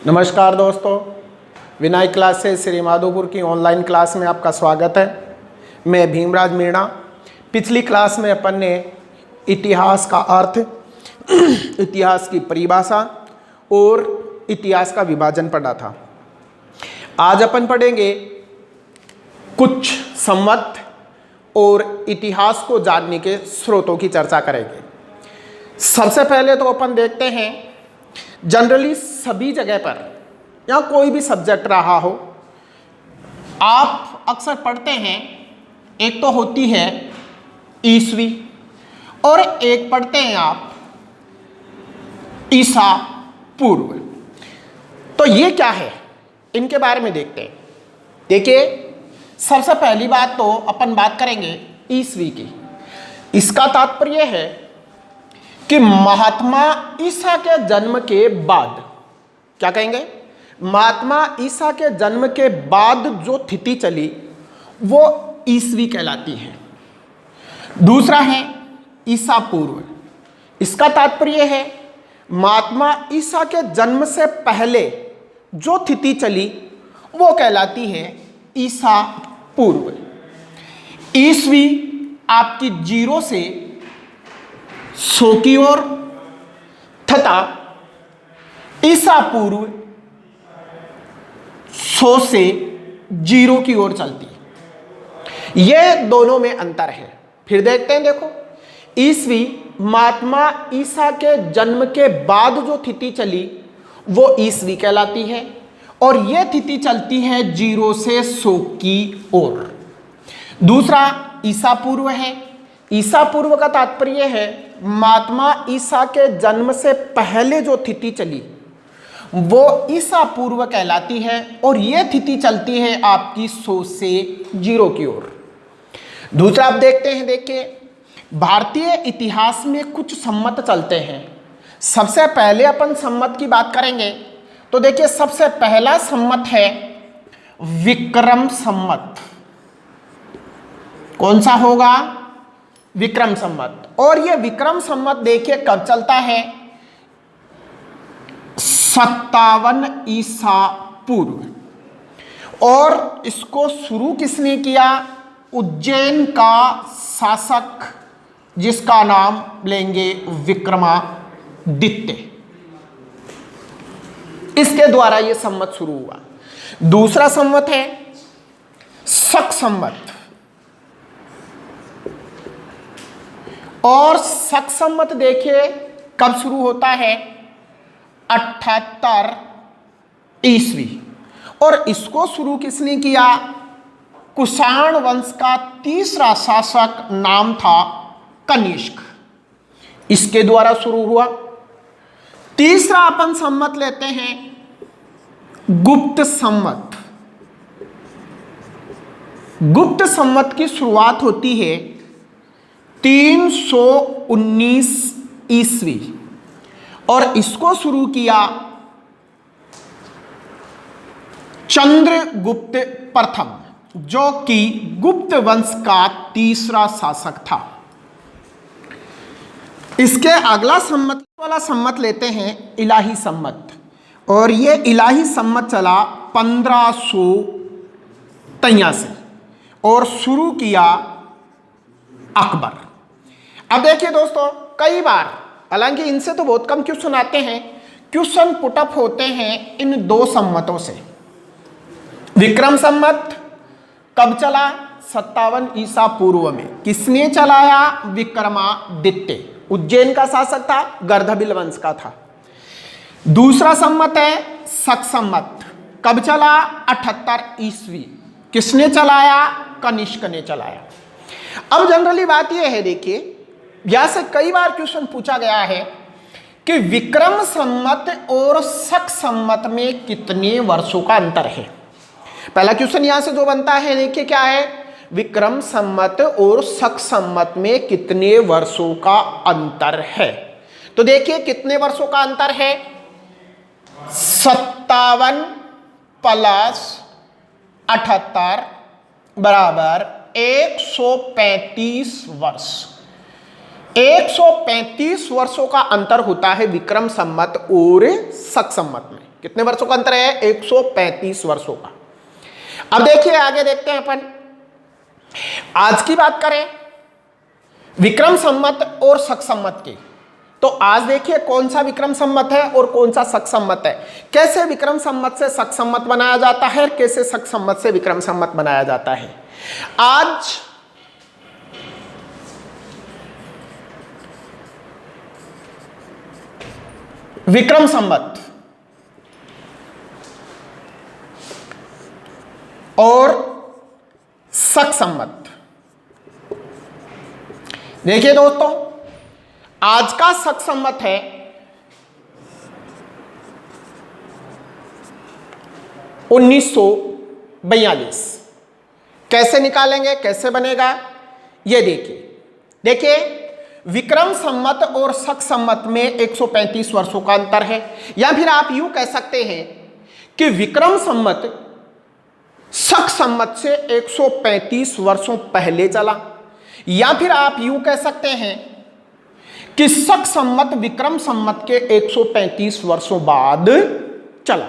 नमस्कार दोस्तों, विनायक क्लासेस श्री माधोपुर की ऑनलाइन क्लास में आपका स्वागत है। मैं भीमराज मीणा। पिछली क्लास में अपन ने इतिहास का अर्थ, इतिहास की परिभाषा और इतिहास का विभाजन पढ़ा था। आज अपन पढ़ेंगे कुछ संवत और इतिहास को जानने के स्रोतों की चर्चा करेंगे। सबसे पहले तो अपन देखते हैं, जनरली सभी जगह पर या कोई भी सब्जेक्ट रहा हो, आप अक्सर पढ़ते हैं, एक तो होती है ईस्वी और एक पढ़ते हैं आप ईसा पूर्व। तो ये क्या है, इनके बारे में देखते हैं। देखिए, सबसे पहली बात तो अपन बात करेंगे ईस्वी की। इसका तात्पर्य है कि महात्मा ईसा के जन्म के बाद, क्या कहेंगे, महात्मा ईसा के जन्म के बाद जो तिथि चली वो ईस्वी कहलाती है। दूसरा है ईसा पूर्व। इसका तात्पर्य है महात्मा ईसा के जन्म से पहले जो तिथि चली वो कहलाती है ईसा पूर्व। ईस्वी आपकी 0 से 100 की ओर तथा ईसा पूर्व 100 से 0 की ओर चलती है। ये दोनों में अंतर है। फिर देखते हैं, देखो, ईस्वी महात्मा ईसा के जन्म के बाद जो तिथि चली वो ईस्वी कहलाती है और ये तिथि चलती है 0 से 100 की ओर। दूसरा ईसा पूर्व है। ईसा पूर्व का तात्पर्य है महात्मा ईसा के जन्म से पहले जो तिथि चली वो ईसा पूर्व कहलाती है और यह तिथि चलती है आपकी 100 से 0 की ओर। दूसरा आप देखते हैं, देखिए, भारतीय इतिहास में कुछ संवत चलते हैं। सबसे पहले अपन संवत की बात करेंगे तो देखिए, सबसे पहला संवत है विक्रम संवत। कौन सा होगा? विक्रम संवत। और यह विक्रम संवत देखिए कब चलता है? 57 ईसा पूर्व। और इसको शुरू किसने किया? उज्जैन का शासक, जिसका नाम लेंगे विक्रमादित्य, इसके द्वारा यह संवत शुरू हुआ। दूसरा संवत है शक संवत। और शक संवत देखिए कब शुरू होता है? 78 ईस्वी। और इसको शुरू किसने किया? कुषाण वंश का तीसरा शासक, नाम था कनिष्क, इसके द्वारा शुरू हुआ। तीसरा अपन संवत लेते हैं गुप्त संवत। गुप्त संवत की शुरुआत होती है 319 ईस्वी और इसको शुरू किया चंद्रगुप्त प्रथम, जो कि गुप्त वंश का तीसरा शासक था। इसके अगला संवत वाला संवत लेते हैं इलाही संवत। और ये इलाही संवत चला 1583 और शुरू किया अकबर। अब देखिए दोस्तों, कई बार, हालांकि इनसे तो बहुत कम क्वेश्चन आते हैं, क्वेश्चन पुटअप होते हैं इन दो संवतों से। विक्रम संवत कब चला? 57 ईसा पूर्व में। किसने चलाया? विक्रमादित्य, उज्जैन का शासक था, गर्दभिल वंश का था। दूसरा संवत है शक संवत। कब चला? 78 ईस्वी। किसने चलाया? कनिष्क ने चलाया। अब जनरली बात यह है, देखिए, यहां से कई बार क्वेश्चन पूछा गया है कि विक्रम संवत और शक संवत में कितने वर्षों का अंतर है। पहला क्वेश्चन यहां से जो बनता है, देखिए क्या है, विक्रम संवत और शक संवत में कितने वर्षों का अंतर है। तो देखिए कितने वर्षों का अंतर है? 57 प्लस 78 बराबर 135 वर्ष। 135 वर्षों का अंतर होता है विक्रम संवत और शक संवत में। कितने वर्षों का अंतर है? 135 वर्षों का। अब देखिए आगे देखते हैं अपन। आज की बात करें विक्रम संवत और शक संवत की, तो आज देखिए कौन सा विक्रम संवत है और कौन सा शक संवत है। कैसे विक्रम संवत से शक संवत बनाया जाता है, कैसे शक संवत से विक्रम संवत बनाया जाता है। आज विक्रम संवत और शक संवत, देखिए दोस्तों, आज का शक संवत है 1942। कैसे निकालेंगे, कैसे बनेगा, ये देखिए विक्रम संवत और शक संवत में 135 वर्षों का अंतर है। या फिर आप यूं कह सकते हैं कि विक्रम संवत शक संवत से 135 वर्षों पहले चला, या फिर आप यूं कह सकते हैं कि शक संवत विक्रम संवत के 135 वर्षों बाद चला।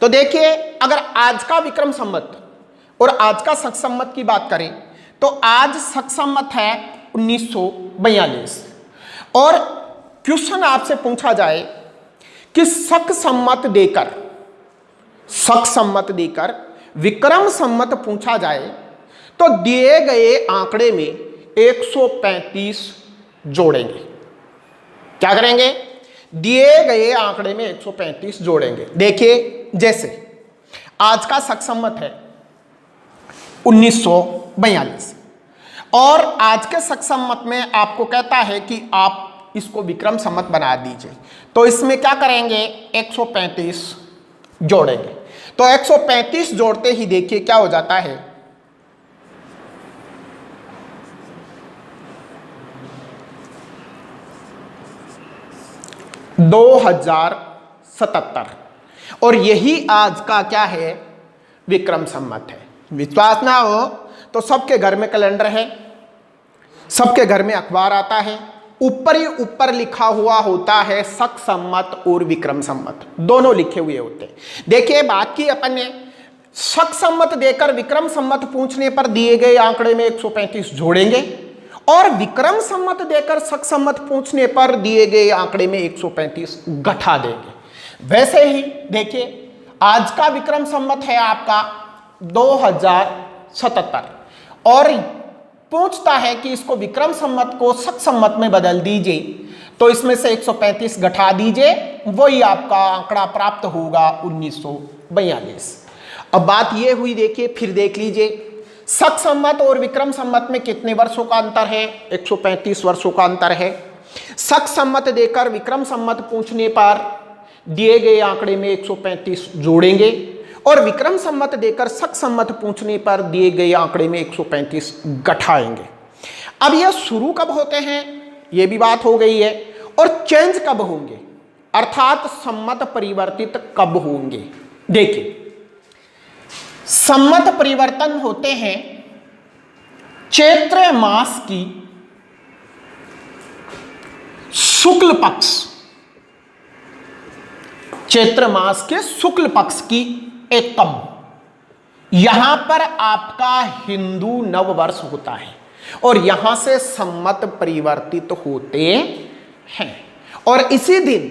तो देखिए अगर आज का विक्रम संवत और आज का शक संवत की बात करें तो आज शक संवत है 1942 और क्वेश्चन आपसे पूछा जाए कि शक संवत देकर विक्रम संवत पूछा जाए तो दिए गए आंकड़े में 135 जोड़ेंगे। क्या करेंगे? दिए गए आंकड़े में 135 जोड़ेंगे। देखिए जैसे आज का शक संवत है 1942 और आज के शक संवत में आपको कहता है कि आप इसको विक्रम संवत बना दीजिए, तो इसमें क्या करेंगे? 135 जोड़ेंगे। तो 135 जोड़ते ही देखिए क्या हो जाता है, 2077 और यही आज का क्या है? विक्रम संवत है। विश्वास ना हो तो सबके घर में कैलेंडर है, सबके घर में अखबार आता है, ऊपर ही ऊपर लिखा हुआ होता है शक संवत और विक्रम संवत, दोनों लिखे हुए होते हैं। देखिए बात की अपन ने, शक संवत देकर विक्रम संवत पूछने पर दिए गए आंकड़े में 135 जोड़ेंगे और विक्रम संवत देकर शक संवत पूछने पर दिए गए आंकड़े में 135 घटा देंगे। वैसे ही देखिए आज का विक्रम संवत है आपका 2077 और पूछता है कि इसको विक्रम संवत को शक संवत में बदल दीजिए, तो इसमें से 135 घटा दीजिए, वही आपका आंकड़ा प्राप्त होगा 1942। अब बात यह हुई, देखिए फिर देख लीजिए शक संवत और विक्रम संवत में कितने वर्षों का अंतर है? 135 वर्षों का अंतर है। शक संवत देकर विक्रम संवत पूछने पर दिए गए आंकड़े में 135 जोड़ेंगे और विक्रम संवत देकर शक संवत पूछने पर दिए गए आंकड़े में 135 घटाएंगे। अब यह शुरू कब होते हैं यह भी बात हो गई है, और चेंज कब होंगे अर्थात संवत परिवर्तित कब होंगे। देखिए संवत परिवर्तन होते हैं चैत्र मास की शुक्ल पक्ष, चैत्र मास के शुक्ल पक्ष की एकम, यहां पर आपका हिंदू नव वर्ष होता है और यहां से संवत परिवर्तित होते हैं। और इसी दिन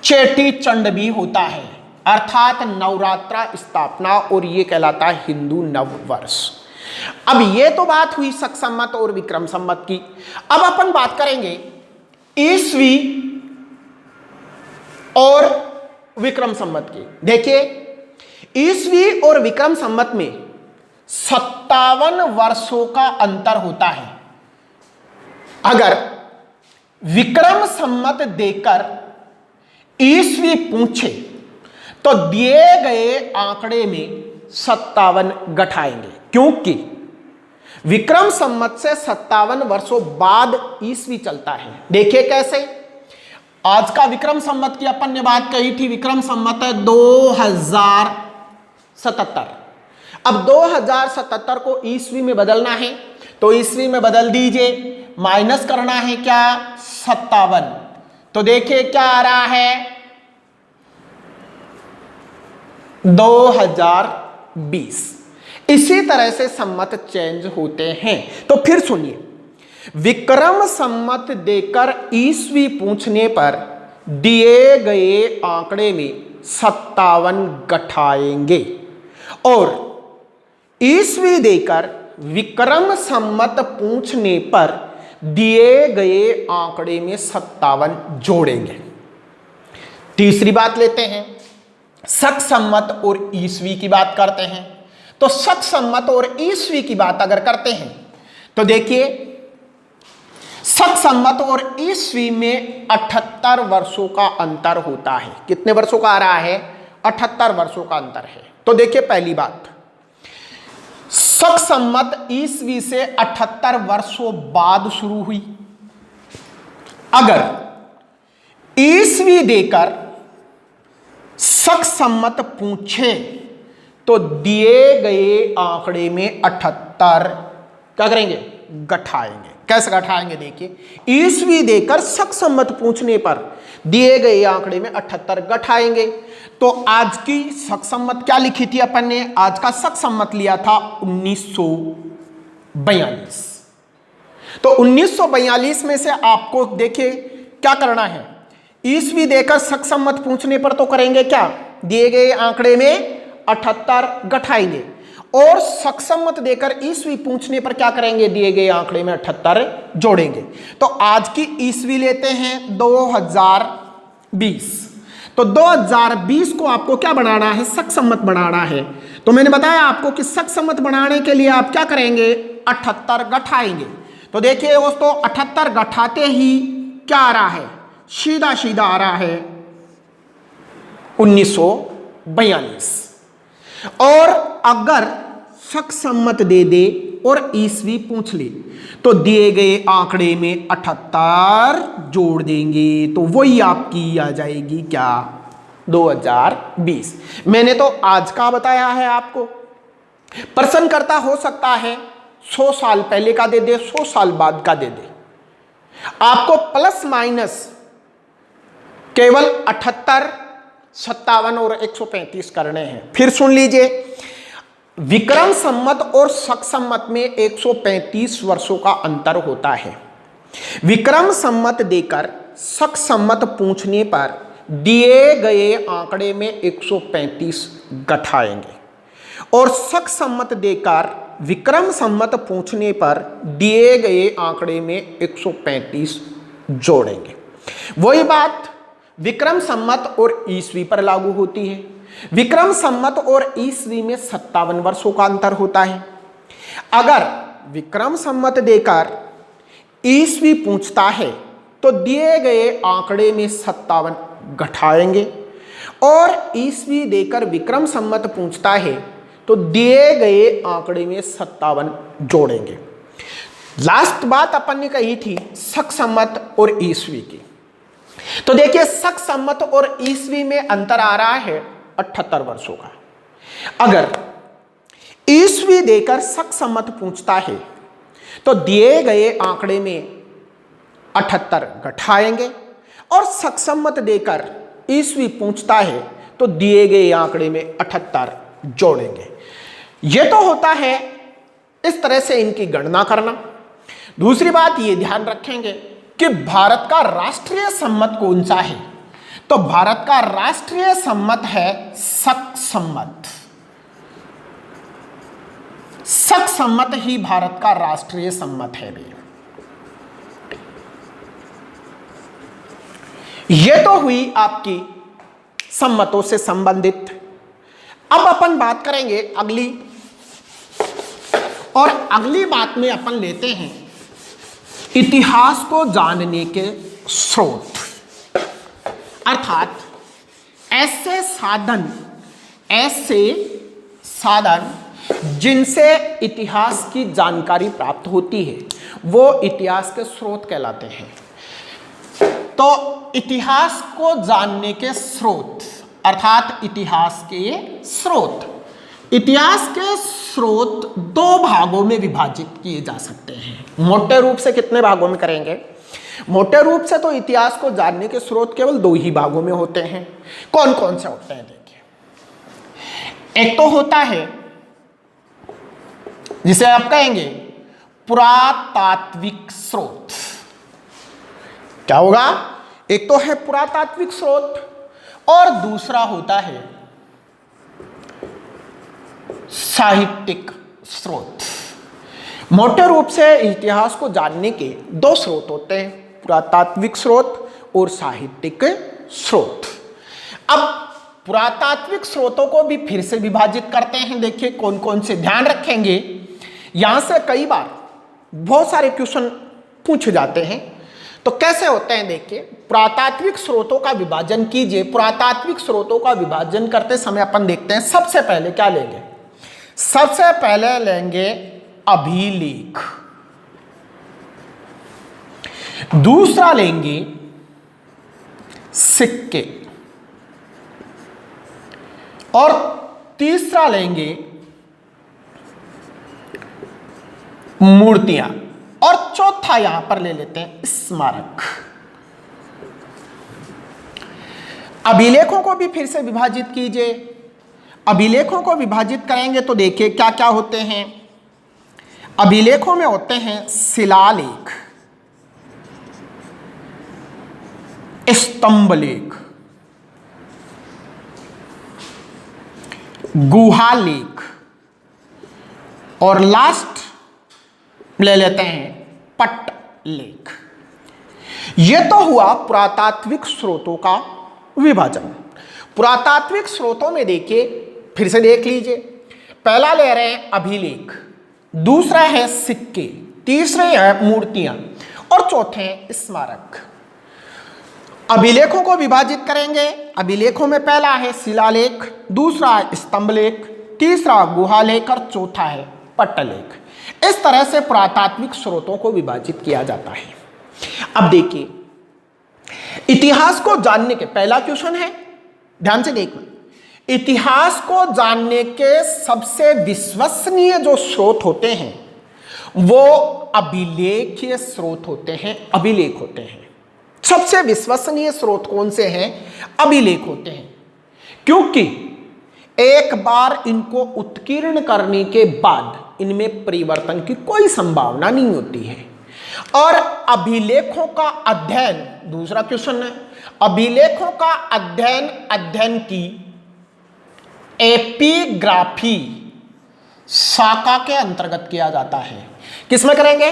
चेटी चंड भी होता है अर्थात नवरात्रा स्थापना, और ये कहलाता है हिंदू नव वर्ष। अब ये तो बात हुई शक संवत और विक्रम संवत की। अब अपन बात करेंगे ईस्वी और विक्रम संवत की। देखिए ईस्वी और विक्रम संवत में 57 वर्षों का अंतर होता है। अगर विक्रम संवत देकर ईस्वी पूछे तो दिए गए आंकड़े में 57 घटाएंगे, क्योंकि विक्रम संवत से 57 वर्षों बाद ईस्वी चलता है। देखिए कैसे, आज का विक्रम संवत की अपन ने बात कही थी, विक्रम संवत है 2077। अब 2077 को ईस्वी में बदलना है तो ईस्वी में बदल दीजिए, माइनस करना है क्या 57। तो देखिए क्या आ रहा है 2020। इसी तरह से सम्मत चेंज होते हैं। तो फिर सुनिए, विक्रम सम्मत देकर ईस्वी पूछने पर दिए गए आंकड़े में 57 घटाएंगे और ईस्वी देकर विक्रम सम्मत पूछने पर दिए गए आंकड़े में 57 जोड़ेंगे। तीसरी बात लेते हैं, शक सम्मत और ईस्वी की बात करते हैं। तो शक सम्मत और ईस्वी की बात अगर करते हैं तो देखिए शक सम्मत और ईस्वी में 78 वर्षों का अंतर होता है। कितने वर्षों का आ रहा है 78 वर्षों का अंतर है। तो देखिए पहली बात, शक सम्मत ईस्वी से 78 वर्षों बाद शुरू हुई। अगर ईस्वी देकर शक सम्मत पूछे तो दिए गए आंकड़े में 78 क्या करेंगे घटाएंगे। कैसे घटाएंगे देखिए, ईस्वी देकर शक सम्मत पूछने पर दिए गए आंकड़े में 78 घटाएंगे। तो आज की शक सम्मत क्या लिखी थी अपन ने, आज का शक सम्मत लिया था 1942। तो 1942 में से आपको देखिए क्या करना है, ईस्वी देकर शक सम्मत पूछने पर तो करेंगे क्या, दिए गए आंकड़े में 78 घटाएंगे और शक सम्मत देकर ईस्वी पूछने पर क्या करेंगे, दिए गए आंकड़े में 78 जोड़ेंगे। तो आज की ईस्वी लेते हैं 2020। तो 2020 को आपको क्या बनाना है, शक सम्मत बनाना है। तो मैंने बताया आपको कि शक सम्मत बनाने के लिए आप क्या करेंगे 78 घटाएंगे। तो देखिए दोस्तों 78 घटाते ही क्या आ रहा है, सीधा सीधा आ रहा है 1942। और अगर शक सम्मत दे दे और ईस्वी पूछ ले तो दिए गए आंकड़े में 78 जोड़ देंगे तो वही आपकी आ जाएगी क्या 2020। मैंने तो आज का बताया है आपको। प्रश्न करता हो सकता है 100 साल पहले का दे दे, 100 साल बाद का दे दे। आपको प्लस माइनस केवल 78, 57 और 135 करने हैं। फिर सुन लीजिए, विक्रम सम्मत और शक सम्मत में 135 वर्षों का अंतर होता है। विक्रम सम्मत देकर शक सम्मत पूछने पर दिए गए आंकड़े में 135 घटाएंगे और शक सम्मत देकर विक्रम सम्मत पूछने पर दिए गए आंकड़े में 135 जोड़ेंगे। वही बात विक्रम सम्मत और ईस्वी पर लागू होती है। विक्रम सम्मत और ईस्वी में 57 वर्षों का अंतर होता है। अगर विक्रम सम्मत देकर ईस्वी पूछता है तो दिए गए आंकड़े में 57 घटाएंगे और ईस्वी देकर विक्रम सम्मत पूछता है तो दिए गए आंकड़े में 57 जोड़ेंगे। लास्ट बात अपन ने कही थी शक सम्मत और ईस्वी की। तो देखिए शक सम्मत और ईस्वी में अंतर आ रहा है 78 वर्षों का। अगर ईस्वी देकर शक सम्मत पूछता है तो दिए गए आंकड़े में 78 घटाएंगे और शक सम्मत देकर ईस्वी पूछता है तो दिए गए आंकड़े में 78 जोड़ेंगे। यह तो होता है इस तरह से इनकी गणना करना। दूसरी बात ये ध्यान रखेंगे कि भारत का राष्ट्रीय सम्मत कौन सा है, तो भारत का राष्ट्रीय सम्मत है शक सम्मत। शक सम्मत ही भारत का राष्ट्रीय सम्मत है भी। यह तो हुई आपकी सम्मतों से संबंधित। अब अपन बात करेंगे अगली, और अगली बात में अपन लेते हैं इतिहास को जानने के स्रोत, अर्थात ऐसे साधन जिनसे इतिहास की जानकारी प्राप्त होती है वो इतिहास के स्रोत कहलाते हैं। तो इतिहास को जानने के स्रोत अर्थात इतिहास के स्रोत इतिहास के स्रोत दो भागों में विभाजित किए जा सकते हैं। मोटे रूप से कितने भागों में करेंगे? मोटे रूप से तो इतिहास को जानने के स्रोत केवल दो ही भागों में होते हैं। कौन कौन से होते हैं देखिए, एक तो होता है जिसे आप कहेंगे पुरातात्विक स्रोत। क्या होगा? एक तो है पुरातात्विक स्रोत और दूसरा होता है साहित्यिक स्रोत। मोटे रूप से इतिहास को जानने के दो स्रोत होते हैं, पुरातात्विक स्रोत और साहित्यिक स्रोत। अब पुरातात्विक स्रोतों को भी फिर से विभाजित करते हैं। देखिए कौन कौन से, ध्यान रखेंगे यहां से कई बार बहुत सारे क्वेश्चन पूछे जाते हैं। तो कैसे होते हैं देखिए, पुरातात्विक स्रोतों का विभाजन कीजिए। पुरातात्विक स्रोतों का विभाजन करते समय अपन देखते हैं सबसे पहले क्या लेंगे, सबसे पहले लेंगे अभिलेख, दूसरा लेंगे सिक्के और तीसरा लेंगे मूर्तियां और चौथा यहां पर ले लेते हैं स्मारक। अभिलेखों को भी फिर से विभाजित कीजिए। अभिलेखों को विभाजित करेंगे तो देखिए क्या क्या होते हैं। अभिलेखों में होते हैं शिलालेख, स्तंभलेख, गुहालेख और लास्ट ले लेते हैं पट्टलेख। यह तो हुआ पुरातात्विक स्रोतों का विभाजन। पुरातात्विक स्रोतों में देखिए फिर से देख लीजिए, पहला ले रहे हैं अभिलेख, दूसरा है सिक्के, तीसरे है मूर्तियां और चौथे हैं स्मारक। अभिलेखों को विभाजित करेंगे। अभिलेखों में पहला है शिलालेख, दूसरा है स्तंभलेख, तीसरा गुहालेख और चौथा है पट्टलेख। इस तरह से पुरातात्विक स्रोतों को विभाजित किया जाता है। अब देखिए इतिहास को जानने के, पहला क्वेश्चन है, ध्यान से देखना, इतिहास को जानने के सबसे विश्वसनीय जो स्रोत होते हैं वो अभिलेखीय स्रोत होते हैं, अभिलेख होते हैं। सबसे विश्वसनीय स्रोत कौन से हैं? अभिलेख होते हैं, क्योंकि एक बार इनको उत्कीर्ण करने के बाद इनमें परिवर्तन की कोई संभावना नहीं होती है। और अभिलेखों का अध्ययन, दूसरा क्वेश्चन है, अभिलेखों का अध्ययन, अध्ययन की एपिग्राफी शाखा के अंतर्गत किया जाता है। किसमें करेंगे?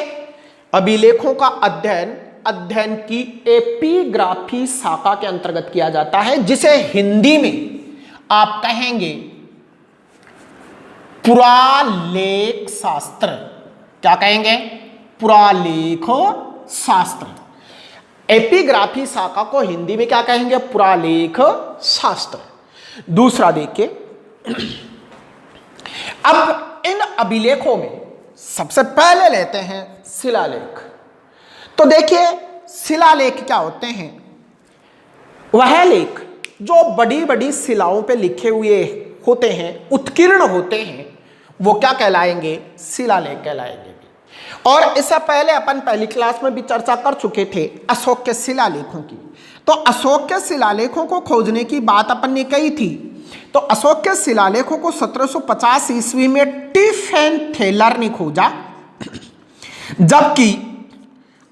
अभिलेखों का अध्ययन, अध्ययन की एपिग्राफी शाखा के अंतर्गत किया जाता है, जिसे हिंदी में आप कहेंगे पुरालेख शास्त्र। क्या कहेंगे? पुरालेख शास्त्र। एपिग्राफी शाखा को हिंदी में क्या कहेंगे? पुरालेख शास्त्र। दूसरा देखिए, अब इन अभिलेखों में सबसे पहले लेते हैं शिलालेख। तो देखिए शिलालेख क्या होते हैं? वह लेख जो बड़ी बड़ी शिलाओं पे लिखे हुए होते हैं, उत्कीर्ण होते हैं, वो क्या कहलाएंगे? शिलालेख कहलाएंगे। और इससे पहले अपन पहली क्लास में भी चर्चा कर चुके थे अशोक के शिलालेखों की। तो अशोक के शिलालेखों को खोजने की बात अपन ने कही थी। तो अशोक के शिलालेखों को 1750 ईस्वी में टिफेन थेलर ने खोजा, जबकि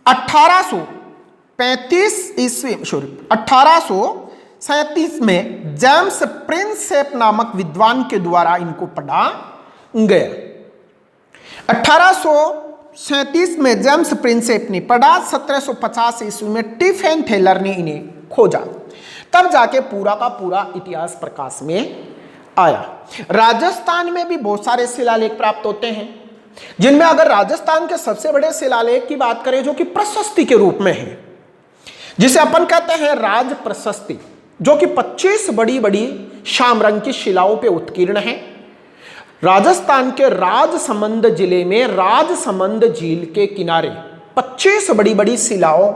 1837 में जेम्स प्रिंसेप नामक विद्वान के द्वारा इनको पढ़ा गया। 1837 में जेम्स प्रिंसेप ने पढ़ा, 1750 ईस्वी में टिफेन थेलर ने इन्हें खोजा, तब जाके पूरा का पूरा इतिहास प्रकाश में आया। राजस्थान में भी बहुत सारे शिलालेख प्राप्त होते हैं, जिनमें अगर राजस्थान के सबसे बड़े शिलालेख की बात करें जो कि प्रशस्ति के रूप में है, जिसे अपन कहते हैं राज प्रशस्ति, जो कि 25 बड़ी बड़ी श्याम रंग की शिलाओं पे उत्कीर्ण है। राजस्थान के राजसमंद जिले में राजसमंद झील के किनारे 25 बड़ी बड़ी शिलाओं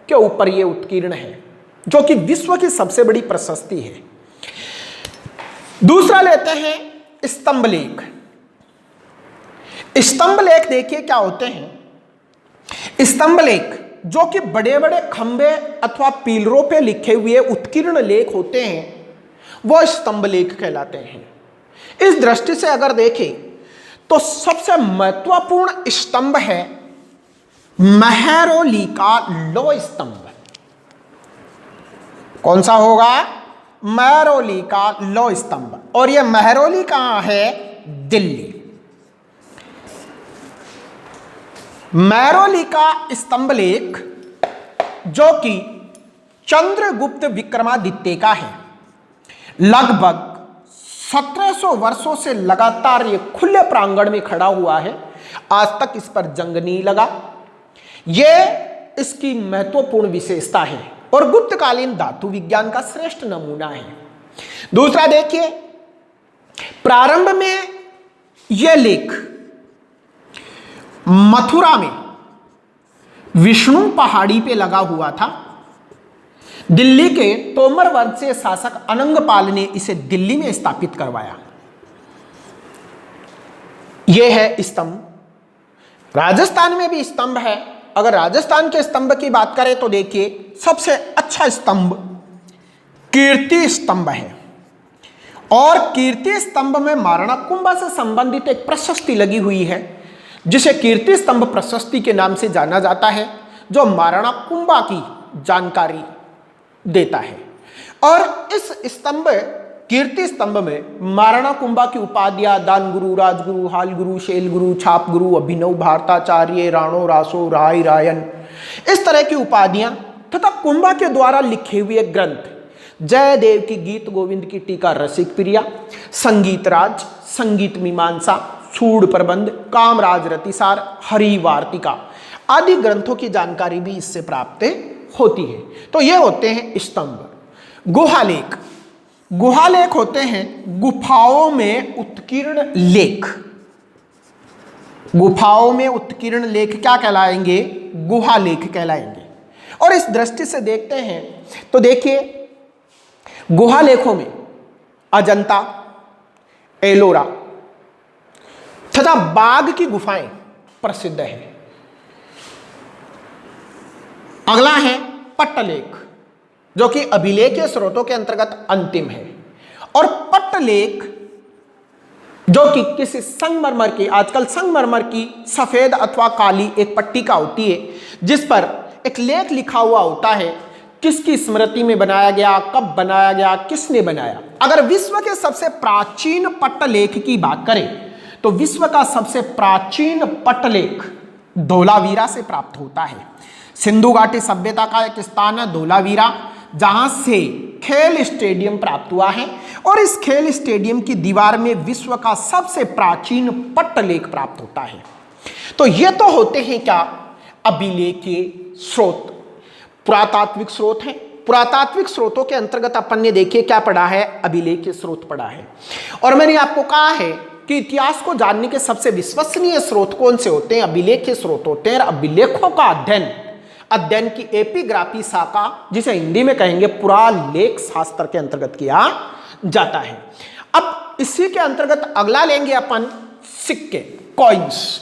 के ऊपर ये उत्कीर्ण है, जो कि विश्व की सबसे बड़ी प्रशस्ति है। दूसरा लेते हैं स्तंभ लेख। स्तंभ लेख देखिए क्या होते हैं। स्तंभ लेख जो कि बड़े बड़े खंबे अथवा पिलरों पे लिखे हुए उत्कीर्ण लेख होते हैं, वो स्तंभ लेख कहलाते हैं। इस दृष्टि से अगर देखें तो सबसे महत्वपूर्ण स्तंभ है मेहरौली का लौह स्तंभ। कौन सा होगा? मेहरौली का लौह स्तंभ। और यह मेहरौली कहां है? दिल्ली। मेहरौली का स्तंभ लेख जो कि चंद्रगुप्त विक्रमादित्य का है, लगभग 1700 वर्षों से लगातार ये खुले प्रांगण में खड़ा हुआ है। आज तक इस पर जंग नहीं लगा। यह इसकी महत्वपूर्ण विशेषता है और गुप्तकालीन धातु विज्ञान का श्रेष्ठ नमूना है। दूसरा देखिए, प्रारंभ में यह लेख मथुरा में विष्णु पहाड़ी पे लगा हुआ था। दिल्ली के तोमर वंशीय शासक अनंगपाल ने इसे दिल्ली में स्थापित करवाया। यह है स्तंभ। राजस्थान में भी स्तंभ है। अगर राजस्थान के स्तंभ की बात करें तो देखिए सबसे अच्छा स्तंभ कीर्ति स्तंभ है। और कीर्ति स्तंभ में महाराणा कुंभा से संबंधित एक प्रशस्ति लगी हुई है, जिसे कीर्ति स्तंभ प्रशस्ति के नाम से जाना जाता है, जो महाराणा कुंभा की जानकारी देता है। और इस स्तंभ कीर्ति स्तंभ में महाराणा कुंभा की उपाधियां दान गुरु, राजगुरु, हाल गुरु, शैल गुरु, छाप गुरु, अभिनव भारताचार्य, राणो, रासो, राय, रायन, इस तरह की उपाधियां तथा कुंभा के द्वारा लिखे हुए ग्रंथ जयदेव की गीत गोविंद की टीका रसिक प्रिया, संगीत राज, संगीत मीमांसा, सूड प्रबंध, कामराज रतिसार, हरि वार्तिका आदि ग्रंथों की जानकारी भी इससे प्राप्त होती है। तो ये होते हैं स्तंभ। गुहालेख। गुहालेख होते हैं गुफाओं में उत्कीर्ण लेख। गुफाओं में उत्कीर्ण लेख क्या कहलाएंगे? गुहालेख कहलाएंगे। और इस दृष्टि से देखते हैं तो देखिए गुहालेखों में अजंता, एलोरा तथा बाघ की गुफाएं प्रसिद्ध है। अगला है पट्टलेख, जो कि अभिलेखीय स्रोतों के अंतर्गत अंतिम है। और पट्टलेख जो कि किसी संगमरमर की, आजकल संगमरमर की सफेद अथवा काली एक पट्टिका होती है, जिस पर एक लेख लिखा हुआ होता है, किसकी स्मृति में बनाया गया, कब बनाया गया, किसने बनाया। अगर विश्व के सबसे प्राचीन पट्टलेख की बात करें तो विश्व का सबसे प्राचीन पट्टलेख धोलावीरा से प्राप्त होता है। सिंधु घाटी सभ्यता का एक स्थान है धोलावीरा, जहां से खेल स्टेडियम प्राप्त हुआ है। और इस खेल स्टेडियम की दीवार में विश्व का सबसे प्राचीन पट्टलेख प्राप्त होता है। तो ये तो होते हैं क्या? अभिलेखीय स्रोत, पुरातात्विक स्रोत है। पुरातात्विक स्रोतों के अंतर्गत अपन ने देखिए क्या पढ़ा है? अभिलेखीय स्रोत पढ़ा है। और मैंने आपको कहा है कि इतिहास को जानने के सबसे विश्वसनीय स्रोत कौन से होते हैं? अभिलेखीय स्रोत होते हैं। अभिलेखों का अध्ययन की एपिग्राफी शाखा, जिसे हिंदी में कहेंगे पुरालेख शास्त्र के अंतर्गत किया जाता है। अब इसी के अंतर्गत अगला लेंगे अपन सिक्के, कॉइन्स।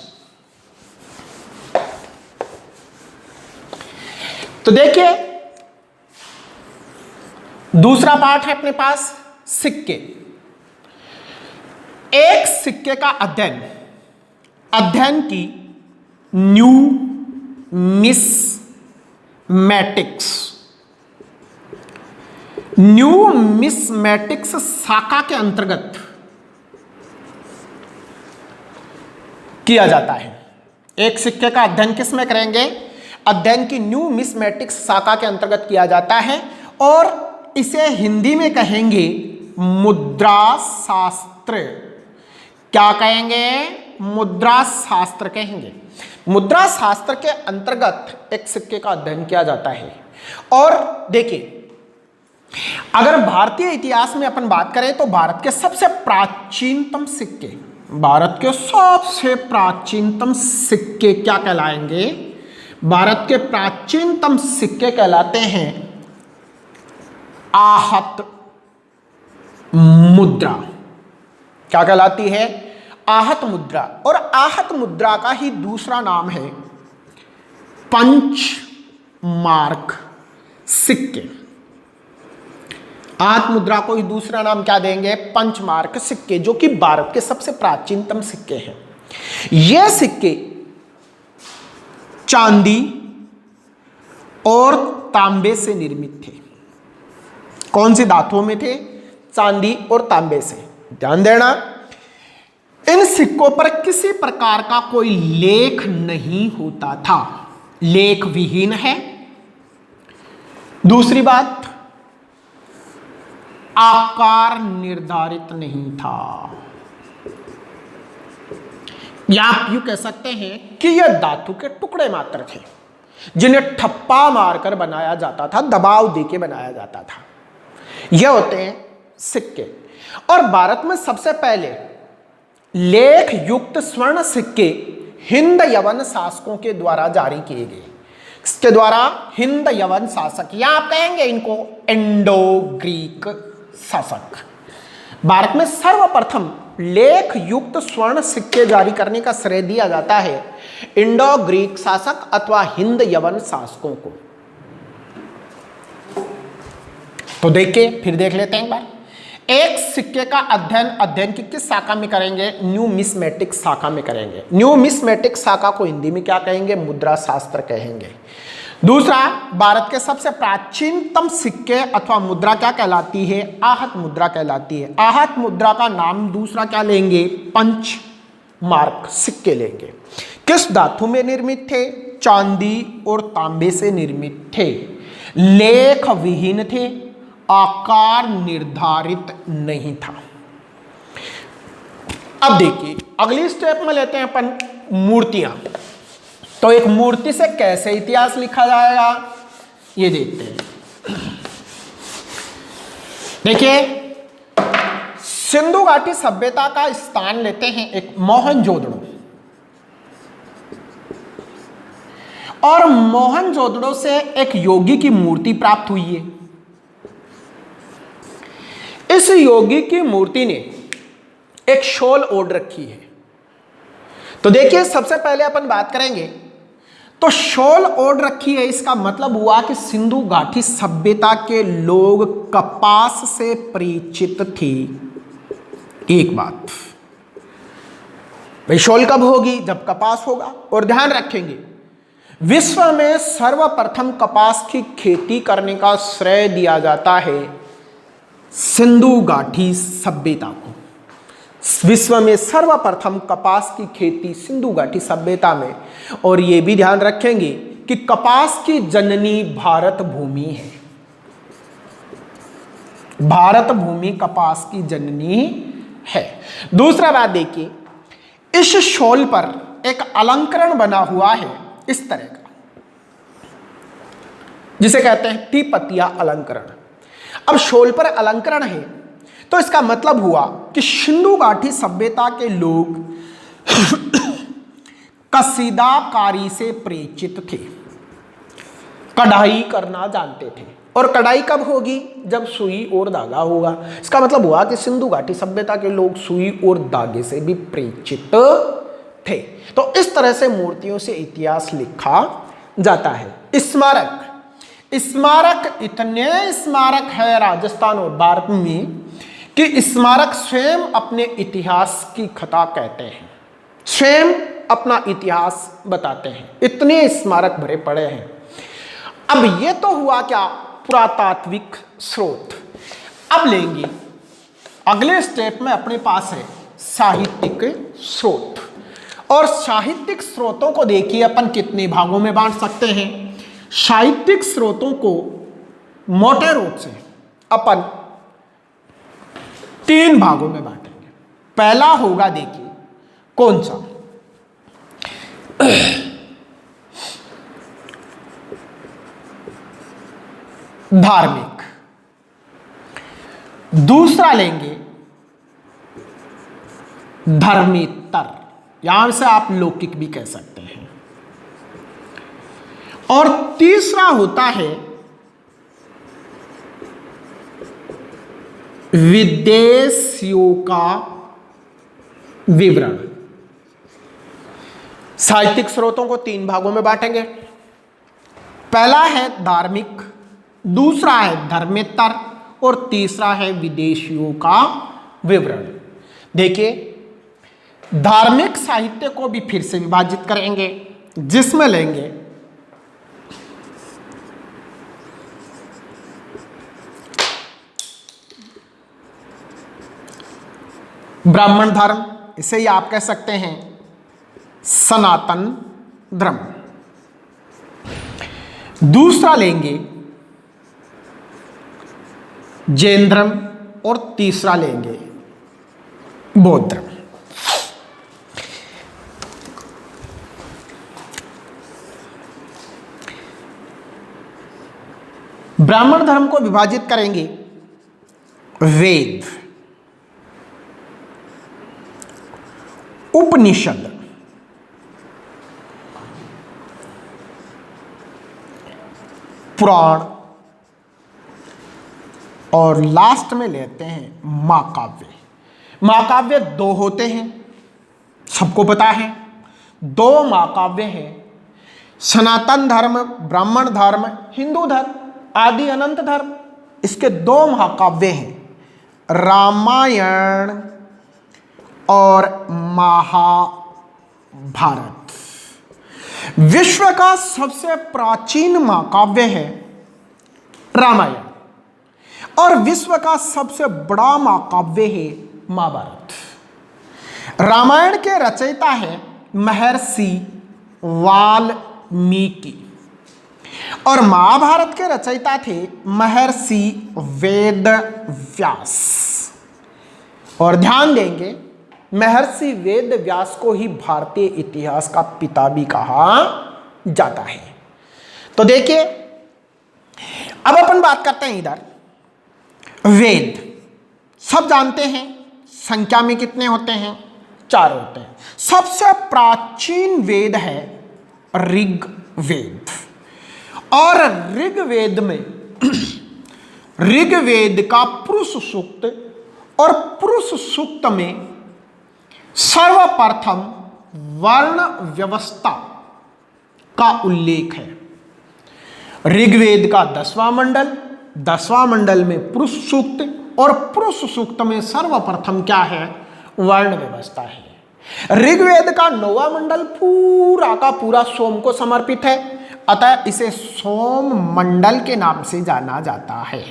तो देखिए दूसरा पार्ट है अपने पास सिक्के। एक सिक्के का अध्ययन की न्यूमिस्मैटिक्स शाखा के अंतर्गत किया जाता है। एक सिक्के का अध्ययन किस में करेंगे? अध्ययन की न्यूमिस्मैटिक्स शाखा के अंतर्गत किया जाता है। और इसे हिंदी में कहेंगे मुद्रा शास्त्र। क्या कहेंगे? मुद्रा शास्त्र कहेंगे। मुद्रा शास्त्र के अंतर्गत एक सिक्के का अध्ययन किया जाता है। और देखिए अगर भारतीय इतिहास में अपन बात करें तो भारत के सबसे प्राचीनतम सिक्के क्या कहलाएंगे? भारत के प्राचीनतम सिक्के कहलाते हैं आहत मुद्रा। क्या कहलाती है? आहत मुद्रा। और आहत मुद्रा का ही दूसरा नाम है पंच मार्क सिक्के। आहत मुद्रा को ही दूसरा नाम क्या देंगे? पंचमार्क सिक्के, जो कि भारत के सबसे प्राचीनतम सिक्के हैं। ये सिक्के चांदी और तांबे से निर्मित थे। कौन सी धातुओं में थे? चांदी और तांबे से। ध्यान देना, इन सिक्कों पर किसी प्रकार का कोई लेख नहीं होता था, लेख विहीन है। दूसरी बात, आकार निर्धारित नहीं था, या आप यूं कह सकते हैं कि यह धातु के टुकड़े मात्र थे जिन्हें ठप्पा मारकर बनाया जाता था, दबाव देके बनाया जाता था। यह होते हैं सिक्के। और भारत में सबसे पहले लेख युक्त स्वर्ण सिक्के हिंद यवन शासकों के द्वारा जारी किए गए। इसके द्वारा हिंद यवन शासक, या आप कहेंगे इनको इंडो ग्रीक शासक। भारत में सर्वप्रथम लेख युक्त स्वर्ण सिक्के जारी करने का श्रेय दिया जाता है इंडो ग्रीक शासक अथवा हिंद यवन शासकों को। तो देखिए, फिर देख लेते हैं एक बार। एक सिक्के का अध्ययन की किस शाखा में करेंगे? न्यूमिस्मेटिक शाखा में करेंगे। न्यूमिस्मेटिक शाखा को हिंदी में क्या कहेंगे? मुद्रा शास्त्र कहेंगे। दूसरा, भारत के सबसे प्राचीनतम सिक्के अथवा मुद्रा क्या कहलाती है? आहत मुद्रा कहलाती है। आहत मुद्रा का नाम दूसरा क्या लेंगे? पंच मार्क सिक्के लेंगे। किस धातु में निर्मित थे? चांदी और तांबे से निर्मित थे, लेख विहीन थे, आकार निर्धारित नहीं था। अब देखिए, अगली स्टेप में लेते हैं अपन मूर्तियां। तो एक मूर्ति से कैसे इतिहास लिखा जाएगा, ये देखते हैं। देखिए, सिंधु घाटी सभ्यता का स्थान लेते हैं एक मोहनजोदड़ो। और मोहनजोदड़ो से एक योगी की मूर्ति प्राप्त हुई है। इस योगी की मूर्ति ने एक शॉल ओढ़ रखी है। तो देखिए, सबसे पहले अपन बात करेंगे तो शॉल ओढ़ रखी है, इसका मतलब हुआ कि सिंधु घाटी सभ्यता के लोग कपास से परिचित थे। एक बात भाई, शॉल कब होगी? जब कपास होगा। और ध्यान रखेंगे, विश्व में सर्वप्रथम कपास की खेती करने का श्रेय दिया जाता है सिंधु घाटी सभ्यता को। विश्व में सर्वप्रथम कपास की खेती सिंधु घाटी सभ्यता में। और यह भी ध्यान रखेंगे कि कपास की जननी भारत भूमि है। भारत भूमि कपास की जननी है। दूसरा बात देखिए, इस शॉल पर एक अलंकरण बना हुआ है इस तरह का, जिसे कहते हैं टीपतिया अलंकरण। अब शॉल पर अलंकरण है तो इसका मतलब हुआ कि सिंधु घाटी सभ्यता के लोग कसीदाकारी से परिचित थे, कढ़ाई करना जानते थे। और कढ़ाई कब होगी? जब सुई और धागा होगा। इसका मतलब हुआ कि सिंधु घाटी सभ्यता के लोग सुई और धागे से भी परिचित थे। तो इस तरह से मूर्तियों से इतिहास लिखा जाता है। स्मारक, स्मारक इतने स्मारक है राजस्थान और भारत में कि स्मारक स्वयं अपने इतिहास की कथा कहते हैं, स्वयं अपना इतिहास बताते हैं। इतने स्मारक भरे पड़े हैं। अब ये तो हुआ क्या? पुरातात्विक स्रोत। अब लेंगे अगले स्टेप में अपने पास है साहित्यिक स्रोत। और साहित्यिक स्रोतों को देखिए अपन कितने भागों में बांट सकते हैं। साहित्यिक स्रोतों को मोटे रूप से अपन 3 भागों में बांटेंगे। पहला होगा, देखिए कौन सा? धार्मिक। दूसरा लेंगे धर्मेतर, यहां से आप लौकिक भी कह सकते हैं। और तीसरा होता है विदेशियों का विवरण। साहित्यिक स्रोतों को 3 भागों में बांटेंगे। पहला है धार्मिक, दूसरा है धर्मेतर और तीसरा है विदेशियों का विवरण। देखिए, धार्मिक साहित्य को भी फिर से विभाजित करेंगे, जिसमें लेंगे ब्राह्मण धर्म, इसे ही आप कह सकते हैं सनातन धर्म। दूसरा लेंगे जैन धर्म और तीसरा लेंगे बौद्ध धर्म। ब्राह्मण धर्म को विभाजित करेंगे वेद, उपनिषद, पुराण और लास्ट में लेते हैं महाकाव्य। महाकाव्य 2 होते हैं, सबको पता है। 2 महाकाव्य हैं, सनातन धर्म, ब्राह्मण धर्म, हिंदू धर्म, आदि अनंत धर्म। इसके 2 महाकाव्य हैं, रामायण और महाभारत। विश्व का सबसे प्राचीन महाकाव्य है रामायण और विश्व का सबसे बड़ा महाकाव्य है महाभारत। रामायण के रचयिता है महर्षि वाल्मीकि और महाभारत के रचयिता थे महर्षि वेद व्यास। और ध्यान देंगे, महर्षि वेद व्यास को ही भारतीय इतिहास का पिता भी कहा जाता है। तो देखिए, अब अपन बात करते हैं इधर वेद। सब जानते हैं संख्या में कितने होते हैं? 4 होते हैं। सबसे प्राचीन वेद है ऋग्वेद और ऋग्वेद में ऋग्वेद का पुरुष सूक्त और पुरुष सूक्त में सर्वप्रथम वर्ण व्यवस्था का उल्लेख है। ऋग्वेद का 10वां मंडल, 10वां मंडल में पुरुष सूक्त और पुरुष सूक्त में सर्वप्रथम क्या है? वर्ण व्यवस्था है। ऋग्वेद का 9वां मंडल पूरा का पूरा सोम को समर्पित है, अतः इसे सोम मंडल के नाम से जाना जाता है।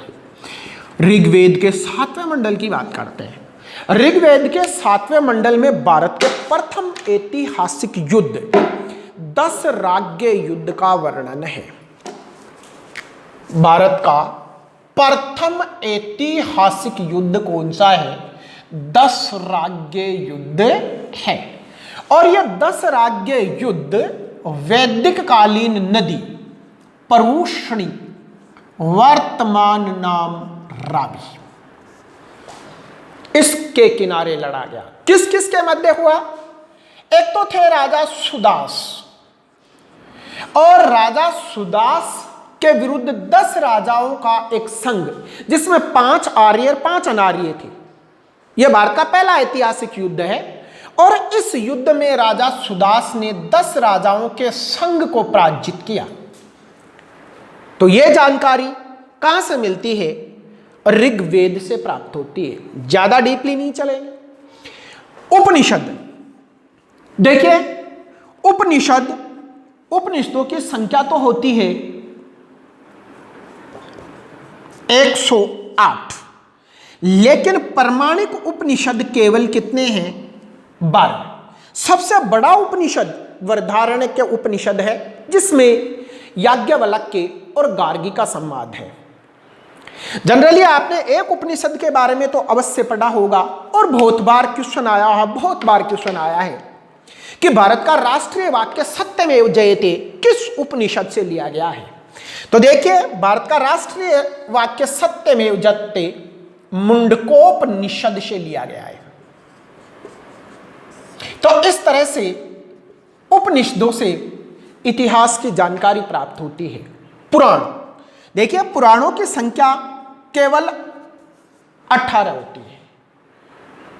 ऋग्वेद के 7वें मंडल की बात करते हैं। ऋग्वेद के 7वें मंडल में भारत के प्रथम ऐतिहासिक युद्ध 10 राज्य युद्ध का वर्णन है। भारत का प्रथम ऐतिहासिक युद्ध कौन सा है? 10 राज्य युद्ध है। और यह 10 राज्य युद्ध वैदिक कालीन नदी परूषणी, वर्तमान नाम रावी, इसके किनारे लड़ा गया। किस किस के मध्य हुआ? एक तो थे राजा सुदास और राजा सुदास के विरुद्ध 10 राजाओं का एक संघ, जिसमें 5 आर्य 5 अनार्य थे। यह भारत का पहला ऐतिहासिक युद्ध है और इस युद्ध में राजा सुदास ने 10 राजाओं के संघ को पराजित किया। तो यह जानकारी कहां से मिलती है? ऋग्वेद से प्राप्त होती है। ज्यादा डीपली नहीं चलेंगे। उपनिषद देखिए, उपनिषदों की संख्या तो होती है 108, लेकिन प्रमाणिक उपनिषद केवल कितने हैं? 12। सबसे बड़ा उपनिषद बृहदारण्यक उपनिषद है, जिसमें याज्ञवल्क्य और गार्गी का संवाद है। जनरली आपने एक उपनिषद के बारे में तो अवश्य पढ़ा होगा और बहुत बार क्वेश्चन आया है कि भारत का राष्ट्रीय वाक्य सत्यमेव जयते किस उपनिषद से लिया गया है। तो देखिए, भारत का राष्ट्रीय वाक्य सत्यमेव जयते मुंडकोपनिषद से लिया गया है। तो इस तरह से उपनिषदों से इतिहास की जानकारी प्राप्त होती है। पुराण देखिए, पुराणों की संख्या केवल 18 होती है।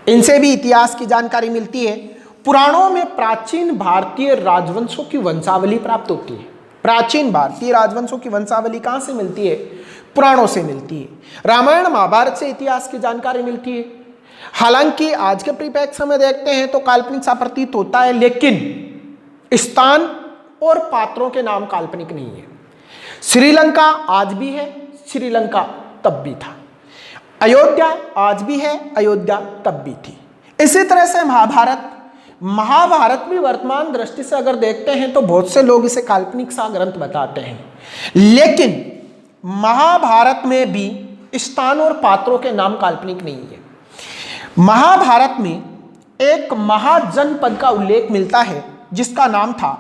इनसे भी इतिहास की जानकारी मिलती है। पुराणों में प्राचीन भारतीय राजवंशों की वंशावली प्राप्त होती है। प्राचीन भारतीय राजवंशों की वंशावली कहां से मिलती है? पुराणों से मिलती है। रामायण महाभारत से इतिहास की जानकारी मिलती है। हालांकि आज के परिप्रेक्ष्य में देखते हैं तो काल्पनिक सा प्रतीत होता है, लेकिन स्थान और पात्रों के नाम काल्पनिक नहीं है। श्रीलंका आज भी है, श्रीलंका तब भी था। अयोध्या आज भी है, अयोध्या तब भी थी। इसी तरह से महाभारत भी वर्तमान दृष्टि से अगर देखते हैं तो बहुत से लोग इसे काल्पनिक सा ग्रंथ बताते हैं, लेकिन महाभारत में भी स्थान और पात्रों के नाम काल्पनिक नहीं है। महाभारत में एक महाजनपद का उल्लेख मिलता है जिसका नाम था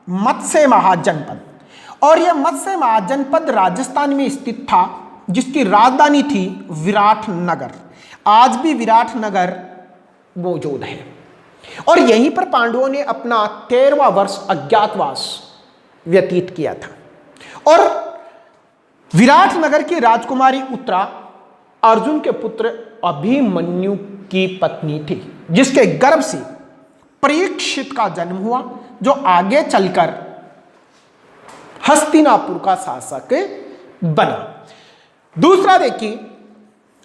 मत्स्य महाजनपद, और यह मत्स्य महाजनपद राजस्थान में स्थित था, जिसकी राजधानी थी विराटनगर। आज भी विराटनगर मौजूद है, और यहीं पर पांडवों ने अपना 13वां वर्ष अज्ञातवास व्यतीत किया था। और विराटनगर की राजकुमारी उत्तरा अर्जुन के पुत्र अभिमन्यु की पत्नी थी, जिसके गर्भ से परीक्षित का जन्म हुआ, जो आगे चलकर हस्तिनापुर का शासक बना। दूसरा देखिए,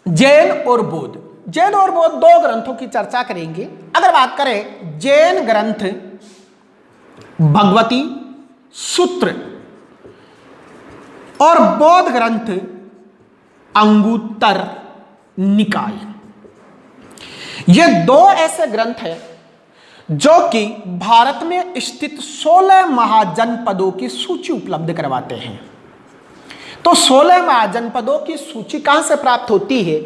जैन और बौद्ध। जैन और बौद्ध दो ग्रंथों की चर्चा करेंगे। अगर बात करें जैन ग्रंथ भगवती सूत्र और बौद्ध ग्रंथ अंगुत्तर निकाय, ये दो ऐसे ग्रंथ हैं जो कि भारत में स्थित 16 महाजनपदों की सूची उपलब्ध करवाते हैं। तो 16 महाजनपदों की सूची कहां से प्राप्त होती है?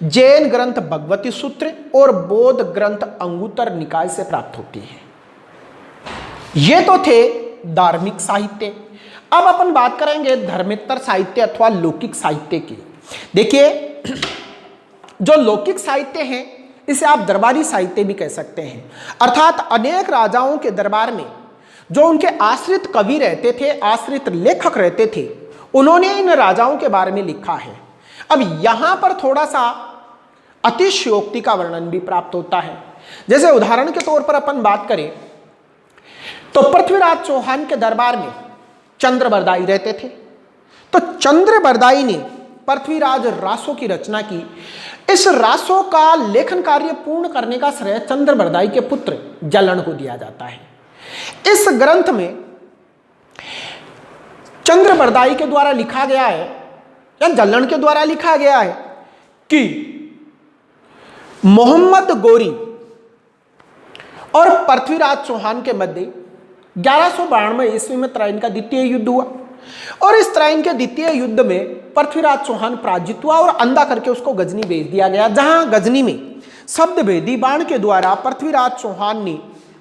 जैन ग्रंथ भगवती सूत्र और बौद्ध ग्रंथ अंगुत्तर निकाय से प्राप्त होती है। ये तो थे धार्मिक साहित्य। अब अपन बात करेंगे धर्मेतर साहित्य अथवा लौकिक साहित्य की। देखिए, जो लौकिक साहित्य है इसे आप दरबारी साहित्य भी कह सकते हैं, अर्थात अनेक राजाओं के दरबार में जो उनके आश्रित कवि रहते थे, आश्रित लेखक रहते थे, उन्होंने इन राजाओं के बारे में लिखा है। अब यहां पर थोड़ा सा अतिशयोक्ति का वर्णन भी प्राप्त होता है। जैसे उदाहरण के तौर पर अपन बात करें तो पृथ्वीराज चौहान के दरबार में चंद्रबरदाई रहते थे। तो चंद्रबरदाई ने पृथ्वीराज रासों की रचना की। इस रासों का लेखन कार्य पूर्ण करने का श्रेय चंद्रबरदाई के पुत्र जलन को दिया जाता है। इस ग्रंथ में चंद्रबरदाई के द्वारा लिखा गया है या जलन के द्वारा लिखा गया है कि मोहम्मद गोरी और पृथ्वीराज चौहान के मध्य 1192 ईस्वी में त्राइन का द्वितीय युद्ध हुआ, और इस त्राइन के द्वितीय युद्ध में पृथ्वीराज चौहान पराजित हुआ और अंधा करके उसको गजनी भेज दिया गया, जहां गजनी में शब्द भेदी बाण के द्वारा पृथ्वीराज चौहान ने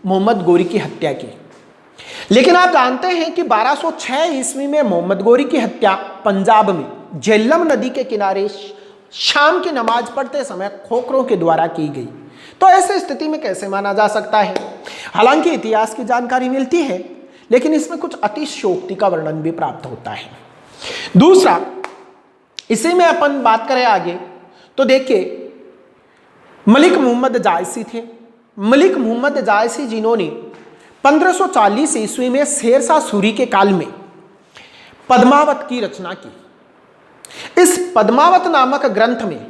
मोहम्मद गोरी की हत्या की। लेकिन आप जानते हैं कि 1206 ईस्वी में मोहम्मद गोरी की हत्या पंजाब में झेलम नदी के किनारे शाम की नमाज पढ़ते समय खोखरों के द्वारा की गई। तो ऐसे स्थिति में कैसे माना जा सकता है? हालांकि इतिहास की जानकारी मिलती है, लेकिन इसमें कुछ अतिशयोक्ति का वर्णन भी प्राप्त होता है। दूसरा, इसी में अपन बात करें आगे तो देखिए, मलिक मोहम्मद जायसी थे। मलिक मोहम्मद जायसी जिन्होंने 1540 ईस्वी में शेरशाह सूरी के काल में पद्मावत की रचना की। इस पद्मावत नामक ग्रंथ में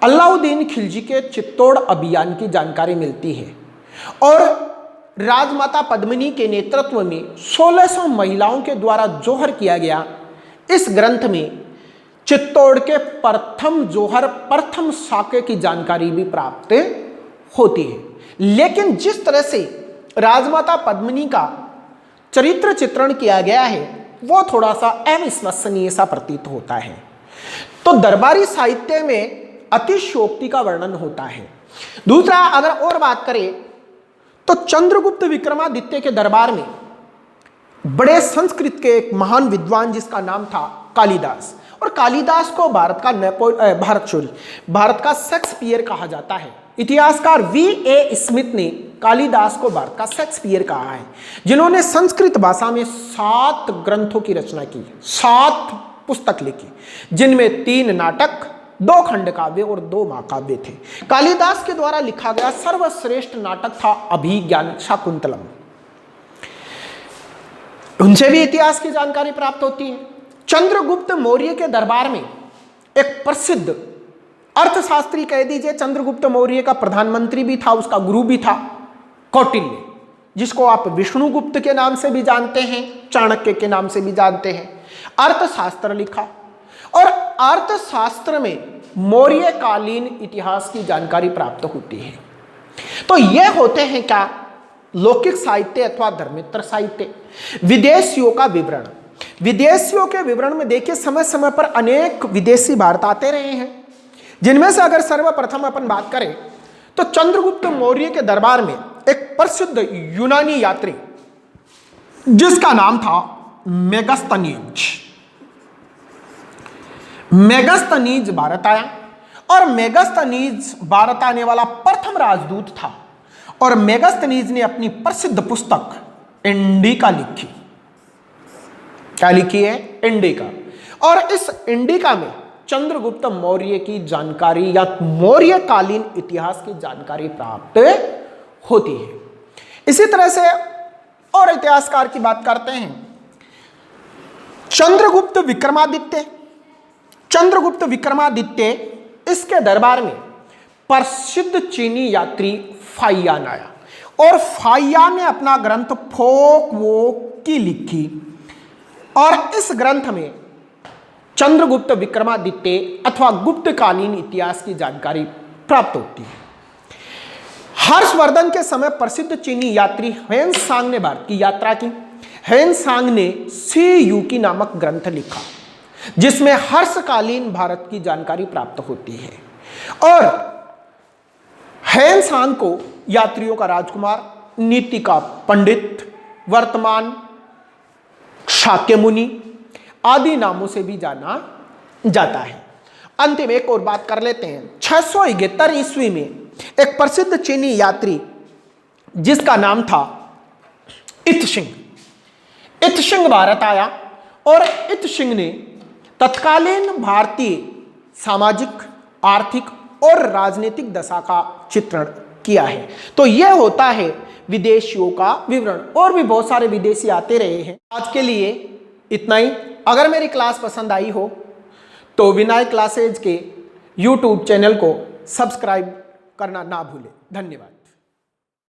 अलाउद्दीन खिलजी के चित्तौड़ अभियान की जानकारी मिलती है, और राजमाता पद्मिनी के नेतृत्व में 1600 महिलाओं के द्वारा जोहर किया गया। इस ग्रंथ में चित्तौड़ के प्रथम जोहर, प्रथम साके की जानकारी भी प्राप्त होती है। लेकिन जिस तरह से राजमाता पद्मिनी का चरित्र चित्रण किया गया है वो थोड़ा सा अविश्वसनीय सा प्रतीत होता है। तो दरबारी साहित्य में अतिशयोक्ति का वर्णन होता है। दूसरा, अगर और बात करें तो चंद्रगुप्त विक्रमादित्य के दरबार में बड़े संस्कृत के एक महान विद्वान जिसका नाम था कालिदास, और कालिदास को भारत का शेक्सपियर कहा जाता है। इतिहासकार V.A. स्मिथ ने कालिदास को भारत का शेक्सपियर कहा है, जिन्होंने संस्कृत भाषा में 7 ग्रंथों की रचना की, 7 पुस्तक लिखी, जिनमें 3 नाटक, 2 खंड काव्य और 2 महाकाव्य थे। कालिदास के द्वारा लिखा गया सर्वश्रेष्ठ नाटक था अभिज्ञान शाकुंतलम। उनसे भी इतिहास की जानकारी प्राप्त होती है। चंद्रगुप्त मौर्य के दरबार में एक प्रसिद्ध अर्थशास्त्री कह दीजिए, चंद्रगुप्त मौर्य का प्रधानमंत्री भी था, उसका गुरु भी था, कौटिल्य, जिसको आप विष्णुगुप्त के नाम से भी जानते हैं, चाणक्य के नाम से भी जानते हैं। अर्थशास्त्र लिखा और अर्थशास्त्र में मौर्यकालीन इतिहास की जानकारी प्राप्त होती है। तो ये होते हैं क्या? लौकिक साहित्य अथवा धर्मेतर साहित्य। विदेशियों का विवरण। विदेशियों के विवरण में देखिए समय समय पर अनेक विदेशी भारत आते रहे हैं, जिनमें से अगर सर्वप्रथम अपन बात करें तो चंद्रगुप्त मौर्य के दरबार में एक प्रसिद्ध यूनानी यात्री जिसका नाम था मेगास्थनीज। मेगास्थनीज भारत आया और मेगास्थनीज भारत आने वाला प्रथम राजदूत था और मेगास्थनीज ने अपनी प्रसिद्ध पुस्तक इंडिका लिखी। क्या लिखी है? इंडिका। और इस इंडिका में चंद्रगुप्त मौर्य की जानकारी या मौर्यकालीन इतिहास की जानकारी प्राप्त होती है। इसी तरह से और इतिहासकार की बात करते हैं, चंद्रगुप्त विक्रमादित्य। चंद्रगुप्त विक्रमादित्य, इसके दरबार में प्रसिद्ध चीनी यात्री फाहियान आया और फाहियान ने अपना ग्रंथ फोक वोक की लिखी और इस ग्रंथ में चंद्रगुप्त विक्रमादित्य अथवा गुप्तकालीन इतिहास की जानकारी प्राप्त होती है। हर्षवर्धन के समय प्रसिद्ध चीनी यात्री ह्वेनसांग ने भारत की यात्रा की। ह्वेनसांग ने सी युकी नामक ग्रंथ लिखा जिसमें हर्षकालीन भारत की जानकारी प्राप्त होती है और ह्वेनसांग को यात्रियों का राजकुमार, नीति का पंडित, वर्तमान शाक्य मुनि आदि नामों से भी जाना जाता है। अंतिम एक और बात कर लेते हैं। 671 ईस्वी में एक प्रसिद्ध चीनी यात्री जिसका नाम था इत्सिंग। इत्सिंग भारत आया और इत्सिंग ने तत्कालीन भारतीय सामाजिक, आर्थिक और राजनीतिक दशा का चित्रण किया है। तो यह होता है विदेशियों का विवरण। और भी बहुत सारे विदेशी आते रहे हैं। आज के लिए इतना ही। अगर मेरी क्लास पसंद आई हो तो विनायक क्लासेज के YouTube चैनल को सब्सक्राइब करना ना भूलें। धन्यवाद।